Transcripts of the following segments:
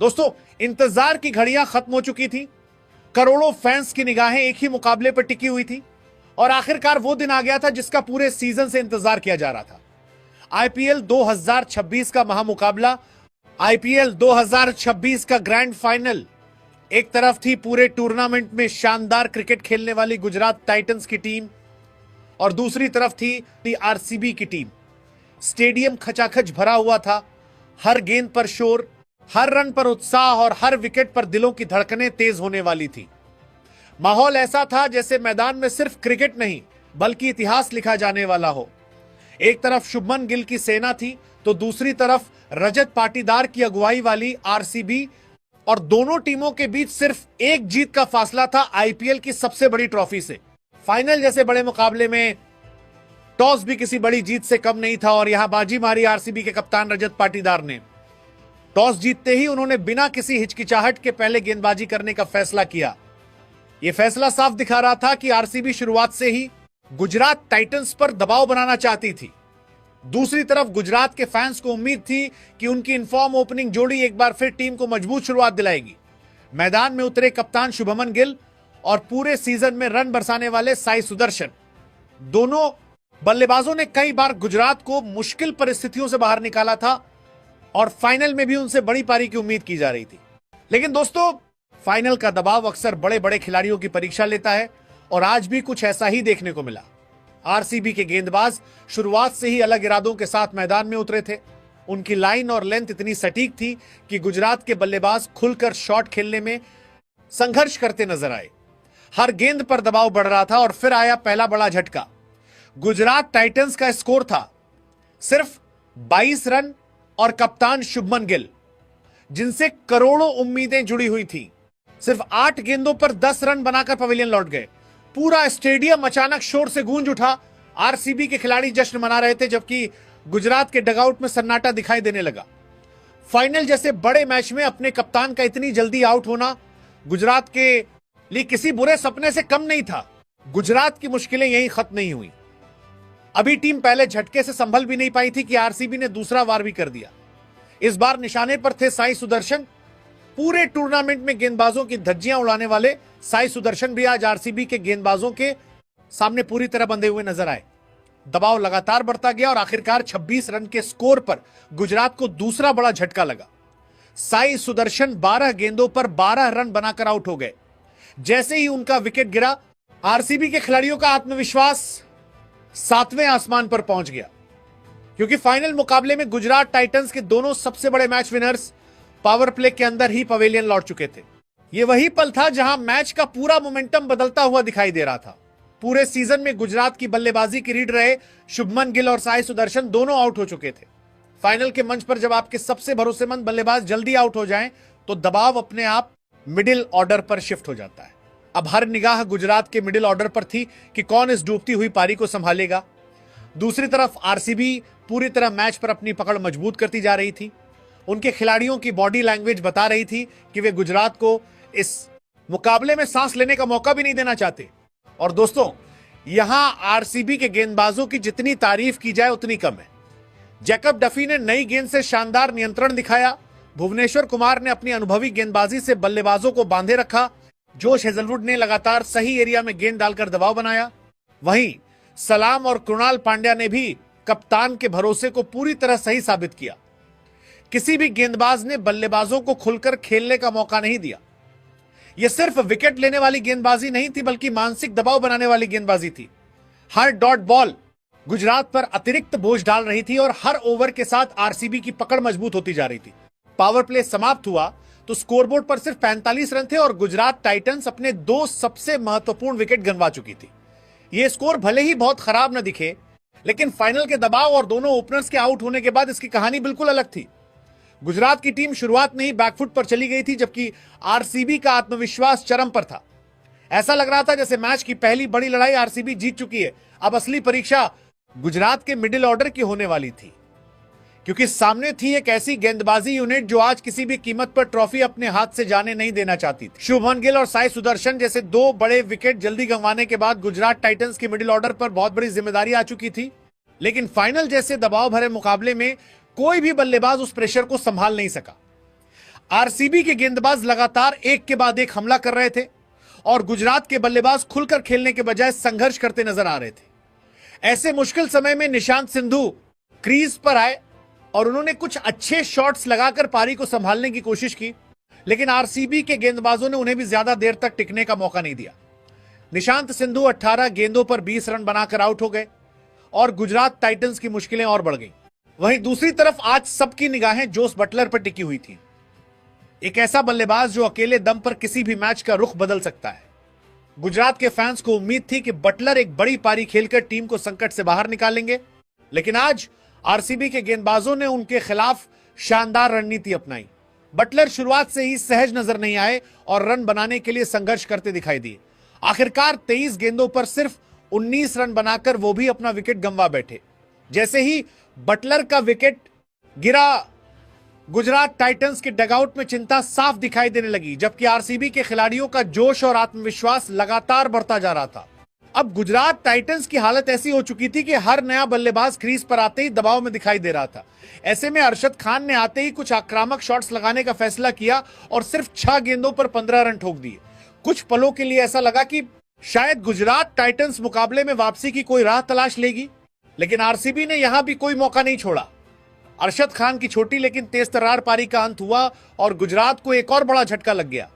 दोस्तों, इंतजार की घड़ियां खत्म हो चुकी थी। करोड़ों फैंस की निगाहें एक ही मुकाबले पर टिकी हुई थी और आखिरकार वो दिन आ गया था जिसका पूरे सीजन से इंतजार किया जा रहा था। आईपीएल 2026 का महामुकाबला, आईपीएल 2026 का ग्रैंड फाइनल। एक तरफ थी पूरे टूर्नामेंट में शानदार क्रिकेट खेलने वाली गुजरात टाइटंस की टीम और दूसरी तरफ थी आरसीबी की टीम। स्टेडियम खचाखच भरा हुआ था, हर गेंद पर शोर, हर रन पर उत्साह और हर विकेट पर दिलों की धड़कनें तेज होने वाली थी। माहौल ऐसा था जैसे मैदान में सिर्फ क्रिकेट नहीं बल्कि इतिहास लिखा जाने वाला हो। एक तरफ शुभमन गिल की सेना थी तो दूसरी तरफ रजत पाटीदार की अगुवाई वाली आरसीबी, और दोनों टीमों के बीच सिर्फ एक जीत का फासला था आईपीएल की सबसे बड़ी ट्रॉफी से। फाइनल जैसे बड़े मुकाबले में टॉस भी किसी बड़ी जीत से कम नहीं था और यहां बाजी मारी आरसीबी के कप्तान रजत पाटीदार ने। टॉस जीतते ही उन्होंने बिना किसी हिचकिचाहट के पहले गेंदबाजी करने का फैसला किया। यह फैसला साफ दिखा रहा था कि आरसीबी शुरुआत से ही गुजरात टाइटंस पर दबाव बनाना चाहती थी। दूसरी तरफ गुजरात के फैंस को उम्मीद थी कि उनकी इनफॉर्म ओपनिंग जोड़ी एक बार फिर टीम को मजबूत शुरुआत दिलाएगी। मैदान में उतरे कप्तान शुभमन गिल और पूरे सीजन में रन बरसाने वाले साई सुदर्शन, दोनों बल्लेबाजों ने कई बार गुजरात को मुश्किल परिस्थितियों से बाहर निकाला था और फाइनल में भी उनसे बड़ी पारी की उम्मीद की जा रही थी। लेकिन दोस्तों, फाइनल का दबाव अक्सर बड़े बड़े खिलाड़ियों की परीक्षा लेता है और आज भी कुछ ऐसा ही देखने को मिला। आरसीबी के गेंदबाज शुरुआत से ही अलग इरादों के साथ मैदान में उतरे थे। उनकी लाइन और लेंथ इतनी सटीक थी कि गुजरात के बल्लेबाज खुलकर शॉट खेलने में संघर्ष करते नजर आए। हर गेंद पर दबाव बढ़ रहा था और फिर आया पहला बड़ा झटका। गुजरात टाइटंस का स्कोर था सिर्फ 22 रन और कप्तान शुभमन गिल, जिनसे करोड़ों उम्मीदें जुड़ी हुई थी, सिर्फ 8 गेंदों पर 10 रन बनाकर पवेलियन लौट गए। पूरा स्टेडियम अचानक शोर से गूंज उठा। आरसीबी के खिलाड़ी जश्न मना रहे थे जबकि गुजरात के डगआउट में सन्नाटा दिखाई देने लगा। फाइनल जैसे बड़े मैच में अपने कप्तान का इतनी जल्दी आउट होना गुजरात के लिए किसी बुरे सपने से कम नहीं था। गुजरात की मुश्किलें यहीं खत्म नहीं हुई। अभी टीम पहले झटके से संभल भी नहीं पाई थी कि आरसीबी ने दूसरा वार भी कर दिया। इस बार निशाने पर थे साई सुदर्शन। पूरे टूर्नामेंट में गेंदबाजों की धज्जियां उड़ाने वाले साई सुदर्शन भी आज आरसीबी के गेंदबाजों के सामने पूरी तरह बंधे हुए नजर आए। दबाव लगातार बढ़ता गया और आखिरकार 26 रन के स्कोर पर गुजरात को दूसरा बड़ा झटका लगा। साई सुदर्शन 12 गेंदों पर 12 रन बनाकर आउट हो गए। जैसे ही उनका विकेट गिरा, आरसीबी के खिलाड़ियों का आत्मविश्वास 7वें आसमान पर पहुंच गया, क्योंकि फाइनल मुकाबले में गुजरात टाइटंस के दोनों सबसे बड़े मैच विनर्स पावर प्ले के अंदर ही पवेलियन लौट चुके थे। यह वही पल था जहां मैच का पूरा मोमेंटम बदलता हुआ दिखाई दे रहा था। पूरे सीजन में गुजरात की बल्लेबाजी की रीढ़ रहे शुभमन गिल और साई सुदर्शन दोनों आउट हो चुके थे। फाइनल के मंच पर जब आपके सबसे भरोसेमंद बल्लेबाज जल्दी आउट हो जाएं, तो दबाव अपने आप मिडिल ऑर्डर पर शिफ्ट हो जाता है। अब हर निगाह गुजरात के मिडिल ऑर्डर पर थी कि कौन इस डूबती हुई पारी को संभालेगा। दूसरी तरफ आरसीबी पूरी तरह मैच पर अपनी पकड़ मजबूत करती जा रही थी। उनके खिलाड़ियों की बॉडी लैंग्वेज बता रही थी कि वे गुजरात को इस मुकाबले में सांस लेने का मौका भी नहीं देना चाहते। और दोस्तों, यहां आरसीबी के गेंदबाजों की जितनी तारीफ की जाए उतनी कम है। जैकब डफी ने नई गेंद से शानदार नियंत्रण दिखाया। भुवनेश्वर कुमार ने अपनी अनुभवी गेंदबाजी से बल्लेबाजों को बांधे रखा। जोश हेजलवुड ने लगातार सही एरिया में गेंद डालकर दबाव बनाया। वहीं सलाम और कृणाल पांड्या ने भी कप्तान के भरोसे को पूरी तरह सही साबित किया। किसी भी गेंदबाज ने बल्लेबाजों को खुलकर खेलने का मौका नहीं दिया। यह सिर्फ विकेट लेने वाली गेंदबाजी नहीं थी बल्कि मानसिक दबाव बनाने वाली गेंदबाजी थी। हर डॉट बॉल गुजरात पर अतिरिक्त बोझ डाल रही थी और हर ओवर के साथ आरसीबी की पकड़ मजबूत होती जा रही थी। पावर प्ले समाप्त हुआ तो स्कोरबोर्ड पर सिर्फ 45 रन थे और गुजरात टाइटंस अपने 2 सबसे महत्वपूर्ण विकेट गंवा चुकी थी। यह स्कोर भले ही बहुत खराब न दिखे, लेकिन फाइनल के दबाव और दोनों ओपनर्स के आउट होने के बाद इसकी कहानी बिल्कुल अलग थी। गुजरात की टीम शुरुआत में ही बैकफुट पर चली गई थी, जबकि आरसीबी का आत्मविश्वास चरम पर था। ऐसा लग रहा था जैसे मैच की पहली बड़ी लड़ाई आरसीबी जीत चुकी है। अब असली परीक्षा गुजरात के मिडिल ऑर्डर की होने वाली थी, क्योंकि सामने थी एक ऐसी गेंदबाजी यूनिट जो आज किसी भी कीमत पर ट्रॉफी अपने हाथ से जाने नहीं देना चाहती थी। शुभमन गिल और साई सुदर्शन जैसे 2 बड़े विकेट जल्दी गंवाने के बाद गुजरात टाइटंस की मिडिल ऑर्डर पर बहुत बड़ी जिम्मेदारी आ चुकी थी। लेकिन फाइनल जैसे दबाव भरे मुकाबले में कोई भी बल्लेबाज उस प्रेशर को संभाल नहीं सका। आरसीबी के गेंदबाज लगातार एक के बाद एक हमला कर रहे थे और गुजरात के बल्लेबाज खुलकर खेलने के बजाय संघर्ष करते नजर आ रहे थे। ऐसे मुश्किल समय में निशांत सिंधु क्रीज पर आए और उन्होंने कुछ अच्छे शॉट्स लगाकर पारी को संभालने की कोशिश की, लेकिन आरसीबी के गेंदबाजों ने उन्हें भी ज्यादा देर तक टिकने का मौका नहीं दिया। निशांत सिंधु 18 गेंदों पर 20 रन बनाकर आउट हो गए और गुजरात टाइटंस की मुश्किलें और बढ़ गईं। वहीं दूसरी तरफ आज सबकी निगाहें जोस बटलर पर टिकी हुई थी, एक ऐसा बल्लेबाज जो अकेले दम पर किसी भी मैच का रुख बदल सकता है। गुजरात के फैंस को उम्मीद थी कि बटलर एक बड़ी पारी खेलकर टीम को संकट से बाहर निकालेंगे, लेकिन आज आरसीबी के गेंदबाजों ने उनके खिलाफ शानदार रणनीति अपनाई। बटलर शुरुआत से ही सहज नजर नहीं आए और रन बनाने के लिए संघर्ष करते दिखाई दिए। आखिरकार 23 गेंदों पर सिर्फ 19 रन बनाकर वो भी अपना विकेट गंवा बैठे। जैसे ही बटलर का विकेट गिरा, गुजरात टाइटंस के डगआउट में चिंता साफ दिखाई देने लगी, जबकि आरसीबी के खिलाड़ियों का जोश और आत्मविश्वास लगातार बढ़ता जा रहा था। अब गुजरात टाइटंस की हालत ऐसी हो चुकी थी कि हर नया बल्लेबाज क्रीज पर आते ही दबाव में दिखाई दे रहा था। ऐसे में अरशद खान ने आते ही कुछ आक्रामक शॉट्स लगाने का फैसला किया और सिर्फ 6 गेंदों पर 15 रन ठोक दिए। कुछ पलों के लिए ऐसा लगा कि शायद गुजरात टाइटंस मुकाबले में वापसी की कोई राह तलाश लेगी, लेकिन आरसीबी ने यहां भी कोई मौका नहीं छोड़ा। अरशद खान की छोटी लेकिन तेज तर्रार पारी का अंत हुआ और गुजरात को एक और बड़ा झटका लग गया।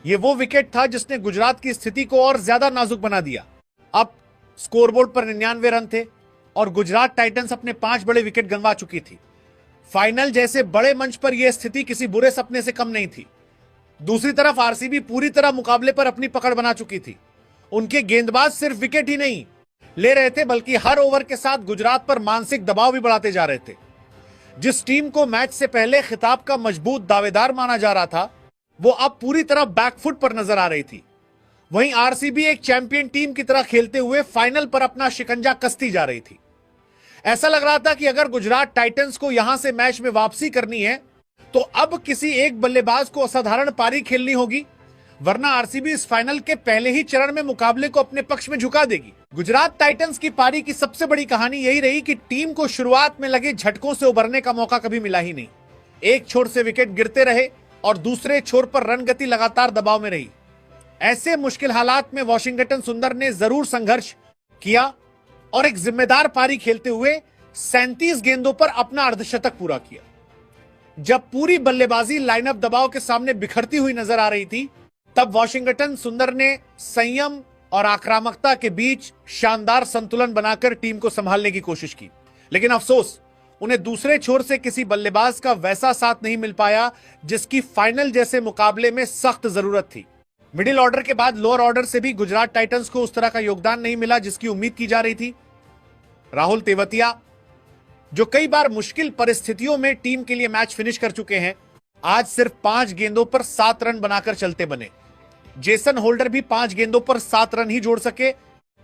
यह वो विकेट था जिसने गुजरात की स्थिति को और ज्यादा नाजुक बना दिया। अब स्कोरबोर्ड पर 99 रन थे और गुजरात टाइटंस अपने 5 बड़े विकेट गंवा चुकी थी। फाइनल जैसे बड़े मंच पर यह स्थिति किसी बुरे सपने से कम नहीं थी। दूसरी तरफ आरसीबी पूरी तरह मुकाबले पर अपनी पकड़ बना चुकी थी। उनके गेंदबाज सिर्फ विकेट ही नहीं ले रहे थे, बल्कि हर ओवर के साथ गुजरात पर मानसिक दबाव भी बढ़ाते जा रहे थे। जिस टीम को मैच से पहले खिताब का मजबूत दावेदार माना जा रहा था, वो अब पूरी तरह बैकफुट पर नजर आ रही थी। वहीं आरसीबी एक चैंपियन टीम की तरह खेलते हुए फाइनल पर अपना शिकंजा कसती जा रही थी। ऐसा लग रहा था कि अगर गुजरात टाइटंस को यहां से मैच में वापसी करनी है तो अब किसी एक बल्लेबाज को असाधारण पारी खेलनी होगी, वरना आरसीबी इस फाइनल के पहले ही चरण में मुकाबले को अपने पक्ष में झुका देगी। गुजरात टाइटंस की पारी की सबसे बड़ी कहानी यही रही कि टीम को शुरुआत में लगे झटकों से उबरने का मौका कभी मिला ही नहीं। एक छोर से विकेट गिरते रहे और दूसरे छोर पर रन गति लगातार दबाव में रही। ऐसे मुश्किल हालात में वॉशिंगटन सुंदर ने जरूर संघर्ष किया और एक जिम्मेदार पारी खेलते हुए 37 गेंदों पर अपना अर्धशतक पूरा किया। जब पूरी बल्लेबाजी लाइनअप दबाव के सामने बिखरती हुई नजर आ रही थी, तब वॉशिंगटन सुंदर ने संयम और आक्रामकता के बीच शानदार संतुलन बनाकर टीम को संभालने की कोशिश की। लेकिन अफसोस, उन्हें दूसरे छोर से किसी बल्लेबाज का वैसा साथ नहीं मिल पाया जिसकी फाइनल जैसे मुकाबले में सख्त जरूरत थी। मिडिल ऑर्डर के बाद लोअर ऑर्डर से भी गुजरात टाइटंस को उस तरह का योगदान नहीं मिला जिसकी उम्मीद की जा रही थी। राहुल तेवतिया, जो कई बार मुश्किल परिस्थितियों में टीम के लिए मैच फिनिश कर चुके हैं, आज सिर्फ 5 गेंदों पर 7 रन बनाकर चलते बने। जेसन होल्डर भी 5 गेंदों पर 7 रन ही जोड़ सके,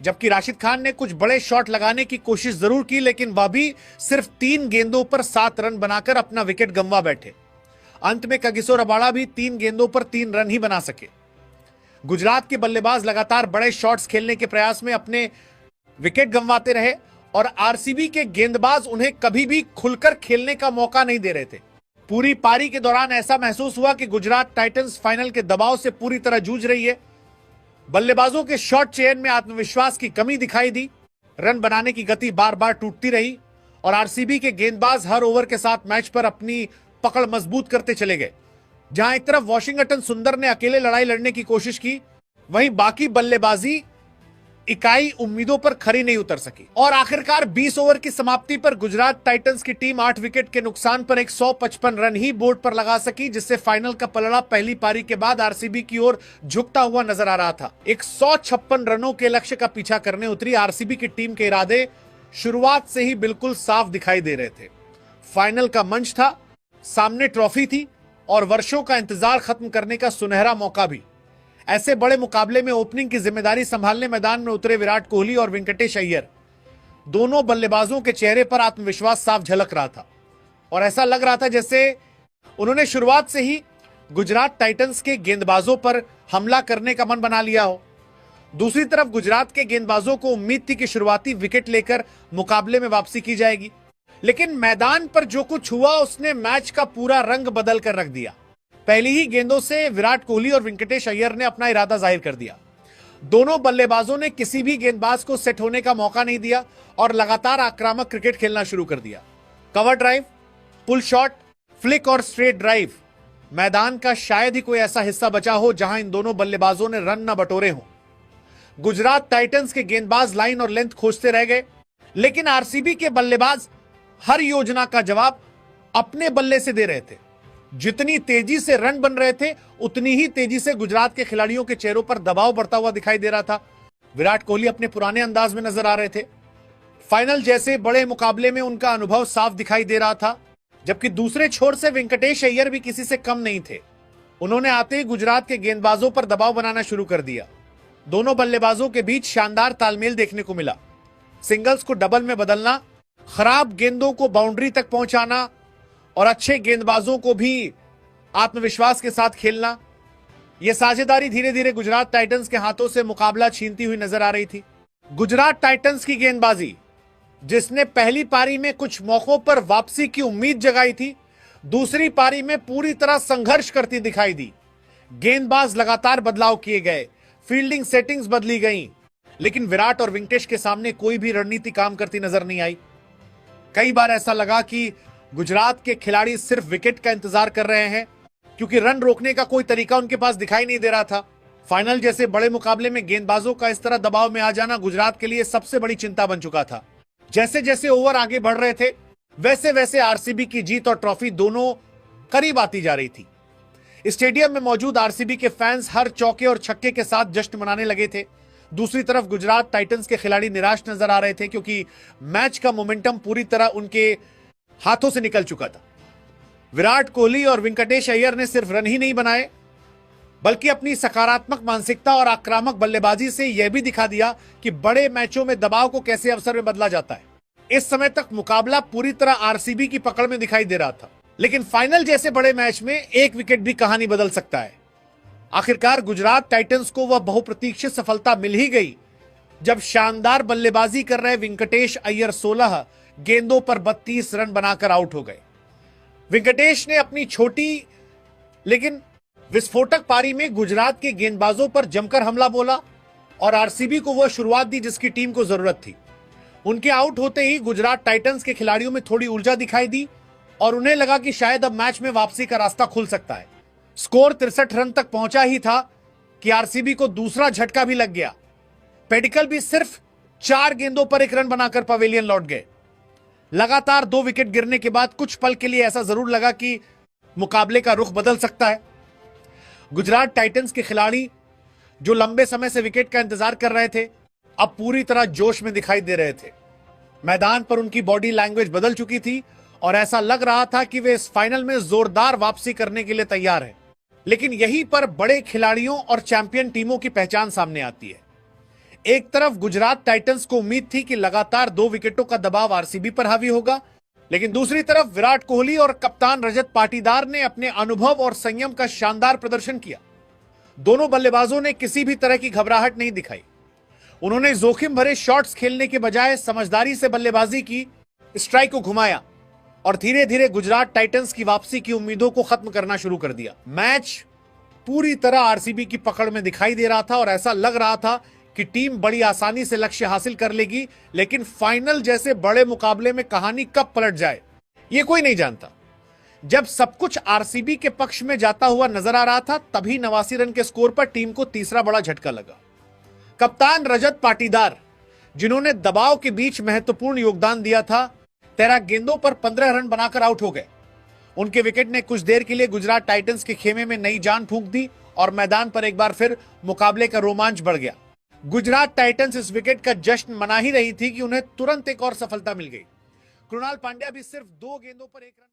जबकि राशिद खान ने कुछ बड़े शॉट लगाने की कोशिश जरूर की, लेकिन वह भी सिर्फ 3 गेंदों पर 7 रन बनाकर अपना विकेट गंवा बैठे। अंत में कगिसो रबाड़ा भी 3 गेंदों पर 3 रन ही बना सके। गुजरात के बल्लेबाज लगातार बड़े शॉट्स खेलने के प्रयास में अपने विकेट गंवाते रहे और आरसीबी के गेंदबाज उन्हें कभी भी खुलकर खेलने का मौका नहीं दे रहे थे। पूरी पारी के दौरान ऐसा महसूस हुआ कि गुजरात टाइटंस फाइनल के दबाव से पूरी तरह जूझ रही है। बल्लेबाजों के शॉट चयन में आत्मविश्वास की कमी दिखाई दी, रन बनाने की गति बार बार टूटती रही और आरसीबी के गेंदबाज हर ओवर के साथ मैच पर अपनी पकड़ मजबूत करते चले गए। जहां एक तरफ वॉशिंगटन सुंदर ने अकेले लड़ाई लड़ने की कोशिश की, वहीं बाकी बल्लेबाजी इकाई उम्मीदों पर खरी नहीं उतर सकी और आखिरकार 20 ओवर की समाप्ति पर गुजरात टाइटंस की टीम 8 विकेट के नुकसान पर 155 रन ही बोर्ड पर लगा सकी, जिससे फाइनल का पलड़ा पहली पारी के बाद आरसीबी की ओर झुकता हुआ नजर आ रहा था। 156 रनों के लक्ष्य का पीछा करने उतरी आरसीबी की टीम के इरादे शुरुआत से ही बिल्कुल साफ दिखाई दे रहे थे। फाइनल का मंच था, सामने ट्रॉफी थी और वर्षों का इंतजार खत्म करने का सुनहरा मौका भी। ऐसे बड़े मुकाबले में ओपनिंग की जिम्मेदारी संभालने मैदान में उतरे विराट कोहली और वेंकटेश अय्यर, दोनों बल्लेबाजों के चेहरे पर आत्मविश्वास साफ झलक रहा था और ऐसा लग रहा था जैसे उन्होंने शुरुआत से ही गुजरात टाइटंस के गेंदबाजों पर हमला करने का मन बना लिया हो। दूसरी तरफ गुजरात के गेंदबाजों को उम्मीद थी कि शुरुआती विकेट लेकर मुकाबले में वापसी की जाएगी, लेकिन मैदान पर जो कुछ हुआ उसने मैच का पूरा रंग बदल कर रख दिया। पहली ही गेंदों से विराट कोहली और वेंकटेश अय्यर ने अपना इरादा जाहिर कर दिया। दोनों बल्लेबाजों ने किसी भी गेंदबाज को सेट होने का मौका नहीं दिया और लगातार आक्रामक क्रिकेट खेलना शुरू कर दिया। Cover drive, pull shot, flick और स्ट्रेट ड्राइव, मैदान का शायद ही कोई ऐसा हिस्सा बचा हो जहां इन दोनों बल्लेबाजों ने रन न बटोरे हों। गुजरात टाइटंस के गेंदबाज लाइन और लेंथ खोजते रह गए, लेकिन आरसीबी के बल्लेबाज हर योजना का जवाब अपने बल्ले से दे रहे थे। जितनी तेजी से रन बन रहे थे, उतनी ही तेजी से गुजरात के खिलाड़ियों के चेहरों पर दबाव बढ़ता हुआ दिखाई दे रहा था। विराट कोहली अपने पुराने अंदाज में नजर आ रहे थे। फाइनल जैसे बड़े मुकाबले में उनका अनुभव साफ दिखाई दे रहा था, जबकि दूसरे छोर से वेंकटेश अय्यर भी किसी से कम नहीं थे। उन्होंने आते ही गुजरात के गेंदबाजों पर दबाव बनाना शुरू कर दिया। दोनों बल्लेबाजों के बीच शानदार तालमेल देखने को मिला। सिंगल्स को डबल में बदलना, खराब गेंदों को बाउंड्री तक पहुंचाना और अच्छे गेंदबाजों को भी आत्मविश्वास के साथ खेलना, यह साझेदारी धीरे धीरे गुजरात टाइटंस के हाथों से मुकाबला छीनती हुई नजर आ रही थी। गुजरात टाइटंस की गेंदबाजी, जिसने पहली पारी में कुछ मौकों पर वापसी की उम्मीद जगाई थी, दूसरी पारी में पूरी तरह संघर्ष करती दिखाई दी। गेंदबाज लगातार बदलाव किए गए, फील्डिंग सेटिंग्स बदली गईं, लेकिन विराट और वेंकटेश के सामने कोई भी रणनीति काम करती नजर नहीं आई। कई बार ऐसा लगा कि गुजरात के खिलाड़ी सिर्फ विकेट का इंतजार कर रहे हैं, क्योंकि रन रोकने का कोई तरीका उनके पास दिखाई नहीं दे रहा था। फाइनल जैसे बड़े मुकाबले में गेंदबाजों का इस तरह दबाव में आ जाना गुजरात के लिए सबसे बड़ी चिंता बन चुका था। जैसे जैसे ओवर आगे बढ़ रहे थे, वैसे वैसे आरसीबी की जीत और ट्रॉफी दोनों करीब आती जा रही थी। स्टेडियम में मौजूद आरसीबी के फैंस हर चौके और छक्के के साथ जश्न मनाने लगे थे। दूसरी तरफ गुजरात टाइटंस के खिलाड़ी निराश नजर आ रहे थे, क्योंकि मैच का मोमेंटम पूरी तरह उनके हाथों से निकल चुका था। विराट कोहली और वेंकटेश अय्यर ने सिर्फ रन ही नहीं बनाए, बल्कि अपनी सकारात्मक मानसिकता और आक्रामक बल्लेबाजी से यह भी दिखा दिया कि बड़े मैचों में दबाव को कैसे अवसर में बदला जाता है। इस समय तक मुकाबला पूरी तरह आरसीबी की पकड़ में दिखाई दे रहा था, लेकिन फाइनल जैसे बड़े मैच में एक विकेट भी कहानी बदल सकता है। आखिरकार गुजरात टाइटंस को वह बहुप्रतीक्षित सफलता मिल ही गई, जब शानदार बल्लेबाजी कर रहे वेंकटेश अय्यर 16 गेंदों पर 32 रन बनाकर आउट हो गए। वेंकटेश ने अपनी छोटी लेकिन विस्फोटक पारी में गुजरात के गेंदबाजों पर जमकर हमला बोला और आरसीबी को वह शुरुआत दी जिसकी टीम को जरूरत थी। उनके आउट होते ही गुजरात टाइटंस के खिलाड़ियों में थोड़ी ऊर्जा दिखाई दी और उन्हें लगा कि शायद अब मैच में वापसी का रास्ता खुल सकता है। स्कोर 63 रन तक पहुंचा ही था कि आरसीबी को दूसरा झटका भी लग गया। पेडिकल भी सिर्फ 4 गेंदों पर 1 रन बनाकर पवेलियन लौट गए। लगातार 2 विकेट गिरने के बाद कुछ पल के लिए ऐसा जरूर लगा कि मुकाबले का रुख बदल सकता है। गुजरात टाइटंस के खिलाड़ी जो लंबे समय से विकेट का इंतजार कर रहे थे, अब पूरी तरह जोश में दिखाई दे रहे थे। मैदान पर उनकी बॉडी लैंग्वेज बदल चुकी थी और ऐसा लग रहा था कि वे इस फाइनल में जोरदार वापसी करने के लिए तैयार हैं। लेकिन यहीं पर बड़े खिलाड़ियों और चैंपियन टीमों की पहचान सामने आती है। एक तरफ गुजरात टाइटंस को उम्मीद थी कि लगातार 2 विकेटों का दबाव आरसीबी पर हावी होगा, लेकिन दूसरी तरफ विराट कोहली और कप्तान रजत पाटीदार ने अपने अनुभव और संयम का शानदार प्रदर्शन किया। दोनों बल्लेबाजों ने किसी भी तरह की घबराहट नहीं दिखाई। उन्होंने जोखिम भरे शॉट्स खेलने के बजाय समझदारी से बल्लेबाजी की, स्ट्राइक को घुमाया और धीरे धीरे गुजरात टाइटंस की वापसी की उम्मीदों को खत्म करना शुरू कर दिया। मैच पूरी तरह आरसीबी की पकड़ में दिखाई दे रहा था और ऐसा लग रहा था कि टीम बड़ी आसानी से लक्ष्य हासिल कर लेगी, लेकिन फाइनल जैसे बड़े मुकाबले में कहानी कब पलट जाए यह कोई नहीं जानता। जब सब कुछ आरसीबी के पक्ष में जाता हुआ नजर आ रहा था, तभी 89 रन के स्कोर पर टीम को तीसरा बड़ा झटका लगा। कप्तान रजत पाटीदार, जिन्होंने दबाव के बीच महत्वपूर्ण योगदान दिया था, 13 गेंदों पर 15 रन बनाकर आउट हो गए। उनके विकेट ने कुछ देर के लिए गुजरात टाइटंस के खेमे में नई जान फूंक दी और मैदान पर एक बार फिर मुकाबले का रोमांच बढ़ गया। गुजरात टाइटंस इस विकेट का जश्न मना ही रही थी कि उन्हें तुरंत एक और सफलता मिल गई। कृणाल पांड्या भी सिर्फ 2 गेंदों पर 1 रन